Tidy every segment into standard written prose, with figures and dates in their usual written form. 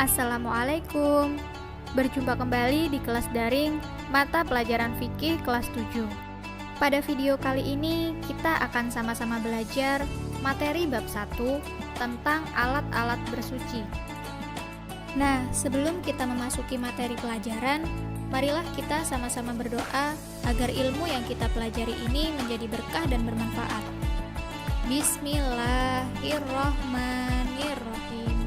Assalamualaikum. Berjumpa kembali di kelas daring mata pelajaran fikih kelas 7. Pada video kali ini kita akan sama-sama belajar materi bab 1 tentang alat-alat bersuci. Nah, sebelum kita memasuki materi pelajaran, marilah kita sama-sama berdoa agar ilmu yang kita pelajari ini menjadi berkah dan bermanfaat. Bismillahirrahmanirrahim.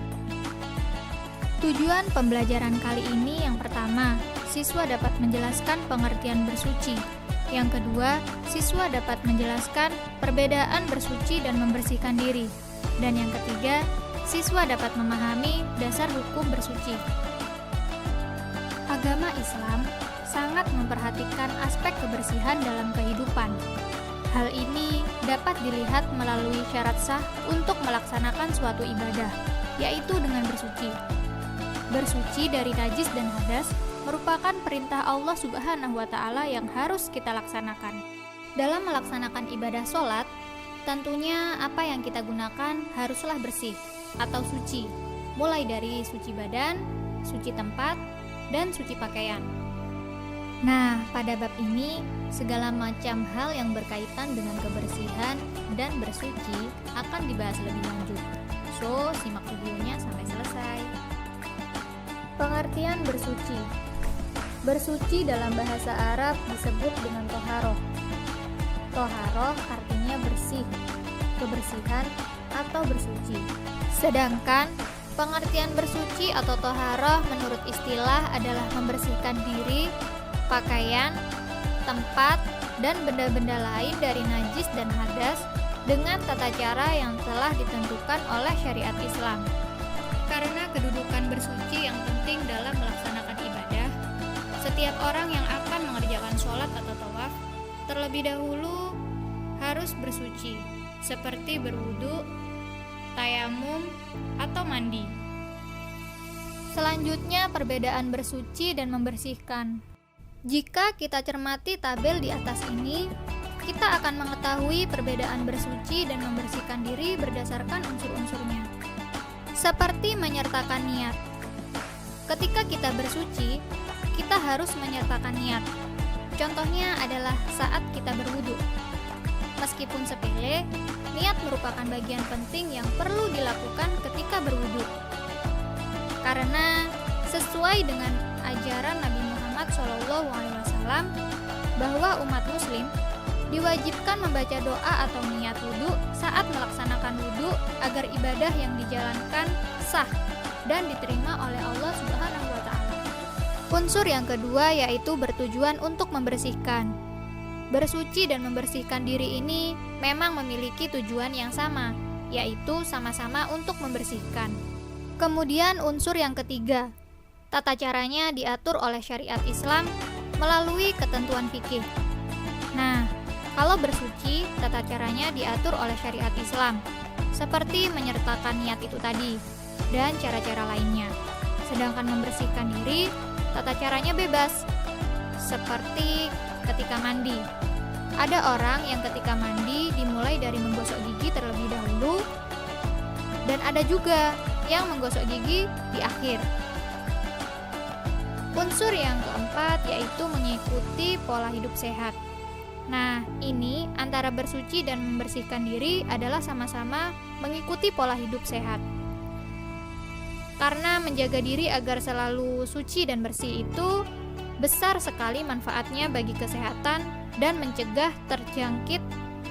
Tujuan pembelajaran kali ini yang pertama, siswa dapat menjelaskan pengertian bersuci. Yang kedua, siswa dapat menjelaskan perbedaan bersuci dan membersihkan diri. Dan yang ketiga, siswa dapat memahami dasar hukum bersuci. Agama Islam sangat memperhatikan aspek kebersihan dalam kehidupan. Hal ini dapat dilihat melalui syarat sah untuk melaksanakan suatu ibadah, yaitu dengan bersuci. Bersuci dari najis dan hadas merupakan perintah Allah Subhanahu wa Ta'ala yang harus kita laksanakan. Dalam melaksanakan ibadah sholat, tentunya apa yang kita gunakan haruslah bersih atau suci, mulai dari suci badan, suci tempat, dan suci pakaian. Nah, pada bab ini, segala macam hal yang berkaitan dengan kebersihan dan bersuci akan dibahas lebih lanjut. So, simak videonya sampai selesai. Pengertian bersuci. Bersuci dalam bahasa Arab disebut dengan toharoh. Toharoh artinya bersih, kebersihan, atau bersuci. Sedangkan pengertian bersuci atau toharoh menurut istilah adalah membersihkan diri, pakaian, tempat, dan benda-benda lain dari najis dan hadas dengan tata cara yang telah ditentukan oleh syariat Islam. Karena kedudukan bersuci yang penting dalam melaksanakan ibadah, setiap orang yang akan mengerjakan sholat atau tawaf terlebih dahulu harus bersuci, seperti berwudu, tayamum, atau mandi. Selanjutnya, perbedaan bersuci dan membersihkan. Jika kita cermati tabel di atas ini, kita akan mengetahui perbedaan bersuci dan membersihkan diri berdasarkan unsur-unsurnya. Seperti menyertakan niat. Ketika kita bersuci, kita harus menyertakan niat. Contohnya adalah saat kita berwudu. Meskipun sepele, niat merupakan bagian penting yang perlu dilakukan ketika berwudu. Karena sesuai dengan ajaran Nabi Muhammad SAW bahwa umat muslim diwajibkan membaca doa atau niat wudu saat melaksanakan wudu agar ibadah yang dijalankan sah dan diterima oleh Allah Subhanahu wa Ta'ala. Unsur yang kedua yaitu bertujuan untuk membersihkan. Bersuci dan membersihkan diri ini memang memiliki tujuan yang sama, yaitu sama-sama untuk membersihkan. Kemudian unsur yang ketiga, tata caranya diatur oleh syariat Islam melalui ketentuan fikih. Nah, kalau bersuci, tata caranya diatur oleh syariat Islam, seperti menyertakan niat itu tadi, dan cara-cara lainnya. Sedangkan membersihkan diri, tata caranya bebas, seperti ketika mandi. Ada orang yang ketika mandi dimulai dari menggosok gigi terlebih dahulu, dan ada juga yang menggosok gigi di akhir. Unsur yang keempat yaitu mengikuti pola hidup sehat. Nah, ini antara bersuci dan membersihkan diri adalah sama-sama mengikuti pola hidup sehat. Karena menjaga diri agar selalu suci dan bersih itu besar sekali manfaatnya bagi kesehatan dan mencegah terjangkit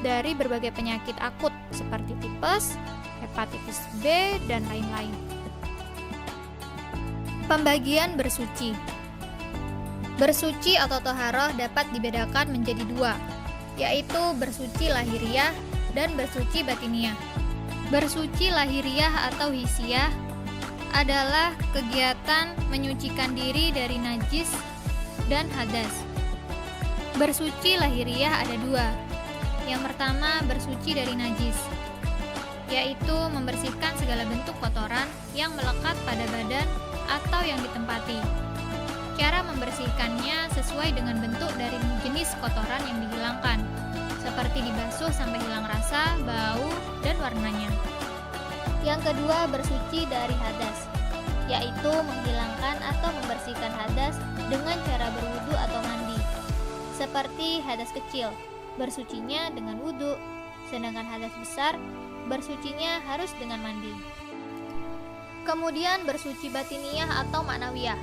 dari berbagai penyakit akut seperti tipes, hepatitis B, dan lain-lain. Pembagian bersuci. Bersuci atau toharoh dapat dibedakan menjadi dua, yaitu bersuci lahiriah dan bersuci batiniah. Bersuci lahiriah atau hisiah adalah kegiatan menyucikan diri dari najis dan hadas. Bersuci lahiriah ada dua. Yang pertama bersuci dari najis, yaitu membersihkan segala bentuk kotoran yang melekat pada badan atau yang ditempati. Cara membersihkannya sesuai dengan bentuk dari jenis kotoran yang dihilangkan, seperti dibasuh sampai hilang rasa, bau, dan warnanya. Yang kedua, bersuci dari hadas, yaitu menghilangkan atau membersihkan hadas dengan cara berwudu atau mandi. Seperti hadas kecil, bersucinya dengan wudu, sedangkan hadas besar, bersucinya harus dengan mandi. Kemudian bersuci batiniyah atau ma'nawiyah.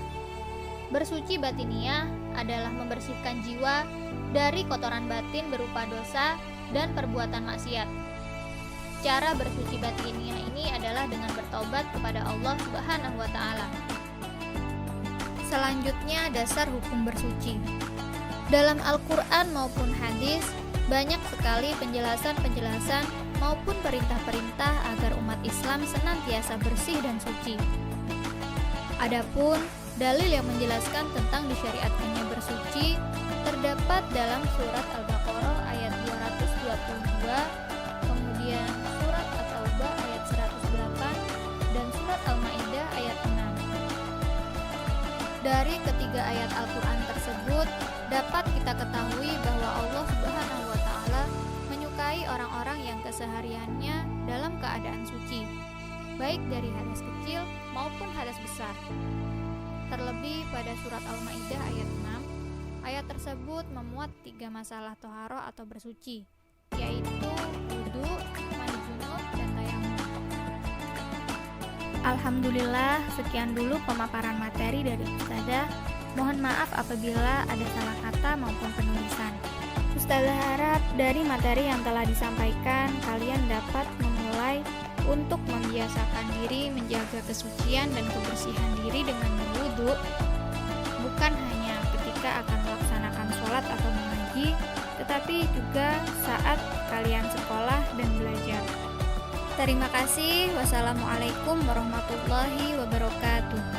Bersuci batiniyah adalah membersihkan jiwa dari kotoran batin berupa dosa dan perbuatan maksiat. Cara bersuci batiniyah ini adalah dengan bertobat kepada Allah Subhanahu wa Ta'ala. Selanjutnya, dasar hukum bersuci. Dalam Al-Quran maupun hadis, banyak sekali penjelasan-penjelasan maupun perintah-perintah agar umat Islam senantiasa bersih dan suci. Adapun dalil yang menjelaskan tentang disyariatkannya bersuci terdapat dalam surat Al-Baqarah ayat 222, kemudian surat At-Taubah ayat 108, dan surat Al-Maidah ayat 6. Dari ketiga ayat Al-Quran tersebut dapat kita ketahui bahwa Allah Subhanahu wa Ta'ala menyukai orang-orang yang kesehariannya dalam keadaan suci, baik dari hadas kecil maupun hadas besar. Terlebih pada surat Al-Maidah ayat 6, ayat tersebut memuat 3 masalah toharoh atau bersuci, yaitu wudu, mandi junub, dan tayamum. Alhamdulillah, sekian dulu pemaparan materi dari Ustazah. Mohon maaf apabila ada salah kata maupun penulisan. Ustazah harap dari materi yang telah disampaikan, kalian dapat memulai untuk membiasakan diri menjaga kesucian dan kebersihan diri dengan berwudu, bukan hanya ketika akan melaksanakan sholat atau mengaji, tetapi juga saat kalian sekolah dan belajar. Terima kasih. Wassalamualaikum warahmatullahi wabarakatuh.